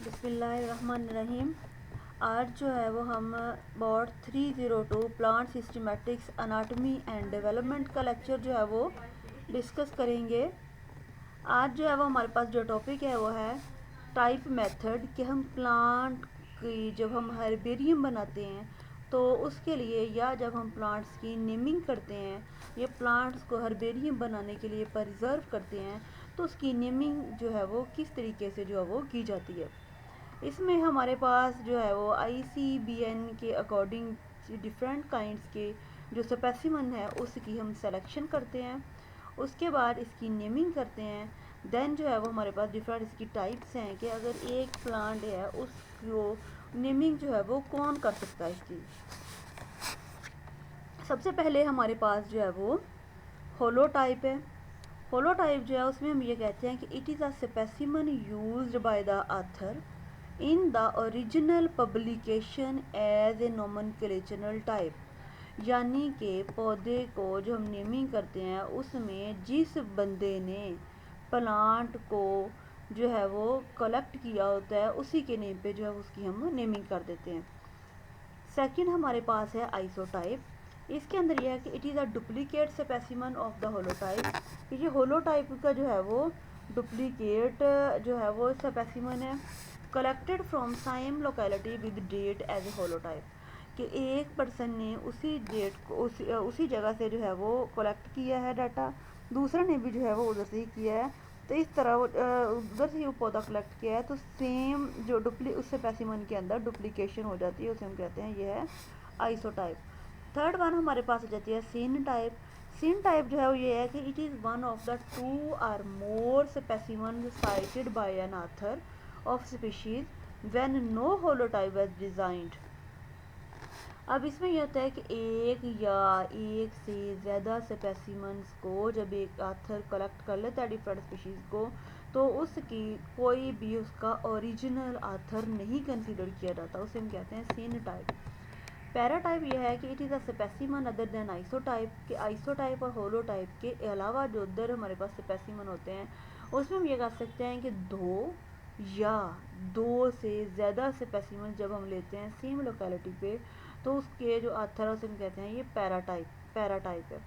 बिस्मिल्लाहिर्रहमानिर्रहीम। आज जो है वो हम board 302 plant systematics anatomy and development का लेक्चर जो है वो डिस्कस करेंगे। आज जो है वो हमारे पास जो टॉपिक है वो है टाइप मेथड कि हम प्लांट की जब हम हर्बेरियम बनाते हैं तो उसके लिए या जब हम प्लांट्स की नेमिंग करते हैं या प्लांट्स को हर्बेरियम बनाने के लिए प्रिजर्व करते हैं तो उसकी नेमिंग जो है वो किस तरीके से जो है वो की जाती है। इसमें हमारे पास जो है वो ICBN के अकॉर्डिंग डिफरेंट काइंड्स के जो स्पेसिमन है उसकी हम सिलेक्शन करते हैं, उसके बाद इसकी नेमिंग करते हैं। देन जो है वो हमारे पास डिफरेंट इसकी टाइप्स हैं कि अगर एक प्लांट है उसको नेमिंग जो है वो कौन कर सकता है इसकी। सबसे पहले हमारे पास जो है वो होलो टाइप है। होलो टाइप जो है उसमें हम ये कहते हैं कि it is a specimen used by the author in the original publication as a nomenclatural type, यानी कि पौधे को जो हम नेमिंग करते हैं उसमें जिस बंदे ने प्लांट को जो है वो कलेक्ट किया होता है उसी के नेम पे जो है उसकी हम नेमिंग कर देते हैं। सेकंड हमारे पास है आइसोटाइप। इसके अंदर यह है कि it is a duplicate specimen of the holotype. ये होलोटाइप का जो है वो डुप्लीकेट जो है वो स्पेसिमन है collected from same locality with date as a holotype, कि एक पर्सन ने उसी डेट को उसी जगह से जो है वो कलेक्ट किया है डाटा, दूसरा ने भी जो है वो उधर से ही किया है, तो इस तरह उधर से ही वो पौधा कलेक्ट किया है तो सेम जो उस स्पेसिमन के अंदर डुप्लीकेशन हो जाती है, उसे हम कहते हैं ये है आइसोटाइप। थर्ड वन हमारे पास आ जाती है सीन टाइप। सीन टाइप जो है वो ये है कि it is one of the two or more specimen cited by an author of species when no holotype is designed. अब इसमें यह होता है कि एक या एक से ज़्यादा स्पेसिमन्स को जब एक ऑथर कलेक्ट कर लेता है डिफरेंट स्पीशीज़ को तो उसकी कोई भी उसका ओरिजिनल ऑथर नहीं कंसीडर किया जाता, उसे हम कहते हैं सीन टाइप। पैराटाइप यह है कि it is a specimen other than isotype, कि आइसोटाइप और होलोटाइप के अलावा जो उधर हमारे पास स्पेसिमन होते हैं उसमें हम ये कह सकते हैं कि दो से ज़्यादा स्पेसिमन जब हम लेते हैं सेम लोकेलिटी पे तो उसके जो ऑथर उसे हम कहते हैं ये पैराटाइप है।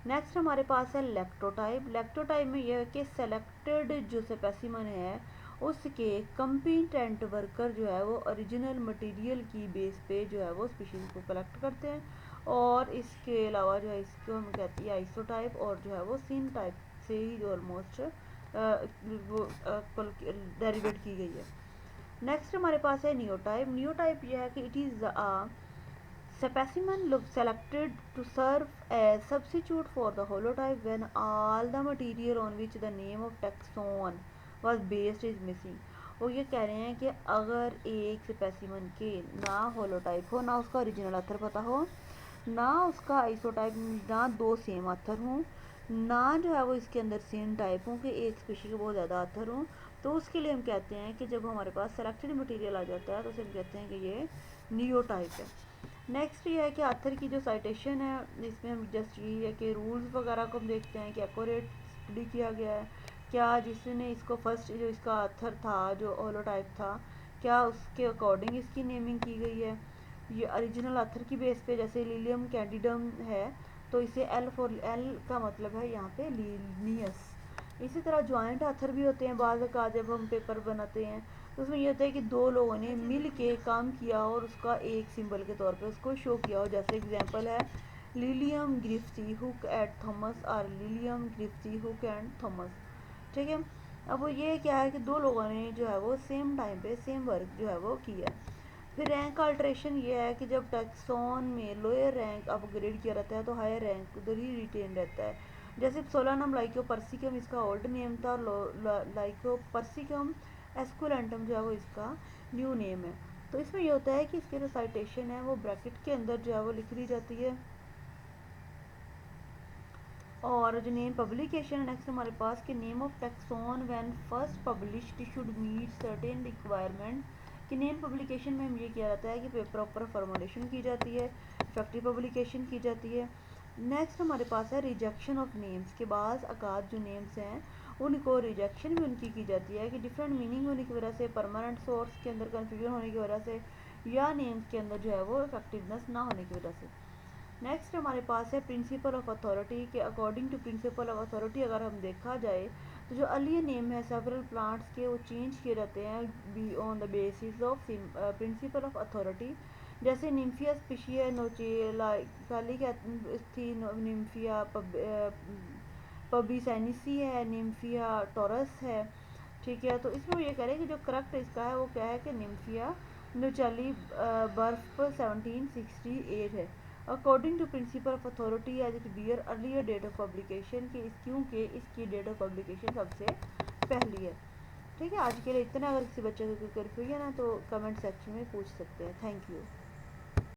नेक्स्ट हमारे पास है लेक्टोटाइप। लेक्टोटाइप में यह है कि सेलेक्टेड जो स्पेसिमन है उसके कंपिटेंट वर्कर जो है वो ओरिजिनल मटेरियल की बेस पे जो है वो स्पीशीज़ को कलेक्ट करते हैं, और इसके अलावा जो है इसको हम कहते हैं आइसोटाइप और जो है वो सीन टाइप से ही जो ऑलमोस्ट डेरिवेट की गई है। नेक्स्ट हमारे पास है नियोटाइप। नियोटाइप यह है कि it is a specimen selected to serve as substitute for the holotype when all the material on which the name of taxon was based is missing। वो ये कह रहे हैं कि अगर एक स्पेसिमन के ना होलोटाइप हो, ना उसका ओरिजिनल ऑथर पता हो, ना उसका आइसोटाइप, ना दो सेम ऑथर हों, ना जो है वो इसके अंदर सेम टाइप हो कि एक स्पीशी के बहुत ज़्यादा ऑथर हों, तो उसके लिए हम कहते हैं कि जब हमारे पास सेलेक्टेड मटेरियल आ जाता है तो उसे हम कहते हैं कि ये नियोटाइप है। नेक्स्ट ये है कि ऑथर की जो साइटेशन है इसमें हम जस्ट यही है कि रूल्स वगैरह को हम देखते हैं कि एक्यूरेट स्टडी किया गया है, क्या जिसने इसको फर्स्ट जो इसका ऑथर था जो होलोटाइप था क्या उसके अकॉर्डिंग इसकी नेमिंग की गई है। ये ओरिजिनल ऑथर की बेस पे जैसे लिलियम कैंडिडम है तो इसे एल का मतलब है यहाँ पे लीनियस। इसी तरह जॉइंट ऑथर भी होते हैं बाद का जब हम पेपर बनाते हैं तो उसमें ये होता है कि दो लोगों ने मिल के काम किया और उसका एक सिंबल के तौर पे उसको शो किया हो, जैसे एग्जांपल है लिलियम ग्रिफ्सी हुक एट थॉमस और लिलियम ग्रिफ्सी हुक एंड थॉमस। ठीक है, अब वो ये क्या है कि दो लोगों ने जो है वो सेम टाइम पे सेम वर्क जो है वो किया। फिर रैंक अल्ट्रेशन ये है कि जब टैक्सॉन में लोअर रैंक अपग्रेड किया रहता है तो हायर रैंक उधर ही रिटेन रहता है। जैसे सोलानम लाइकोपर्सिकम इसका ओल्ड नेम था, लाइकोपर्सिकम एस्कुलेंटम जो है वो इसका न्यू नेम है। तो इसमें ये होता है कि इसकी जो साइटेशन है वो ब्रैकेट के अंदर जो है वो लिख दी जाती है। और जो नेम पब्लिकेशन नेक्स्ट हमारे पास कि name of taxon when first published should meet certain requirement, कि नेम पब्लिकेशन में हम ये किया जाता है कि प्रॉपर फॉर्मुलेशन की जाती है, इफेक्टिव पब्लिकेशन की जाती है। नेक्स्ट हमारे पास है रिजेक्शन ऑफ नेम्स, के बाद अकाद जो नेम्स हैं उनको रिजेक्शन भी उनकी की जाती है कि डिफरेंट मीनिंग होने की वजह से, परमानेंट सोर्स के अंदर कन्फ्यूजन होने की वजह से, या नेम्स के अंदर जो है वो इफेक्टिवनेस ना होने की वजह से। नेक्स्ट हमारे पास है प्रिंसिपल ऑफ अथॉरिटी के according to principle of authority अगर हम देखा जाए तो जो अर्लियर नेम है सेवरल प्लांट्स के वो चेंज किए जाते हैं be on the basis of principle of authority. जैसे निम्फिया स्पीशिया नोचेलाली थी, निम्फिया पबीसेनिसी है, निम्फिया टॉरस है। ठीक है, तो इसमें वो ये कह रहे हैं कि जो करेक्ट इसका है वो क्या है कि निम्फिया नोचेली बर्फ 1768 है according to principle of authority as it bear earlier date of publication की, क्योंकि इसकी डेट ऑफ पब्लिकेशन सबसे पहली है। ठीक है, आज के लिए इतना। अगर किसी बच्चे को कोई कन्फ्यूजन है तो कमेंट सेक्शन में पूछ सकते हैं। Thank you.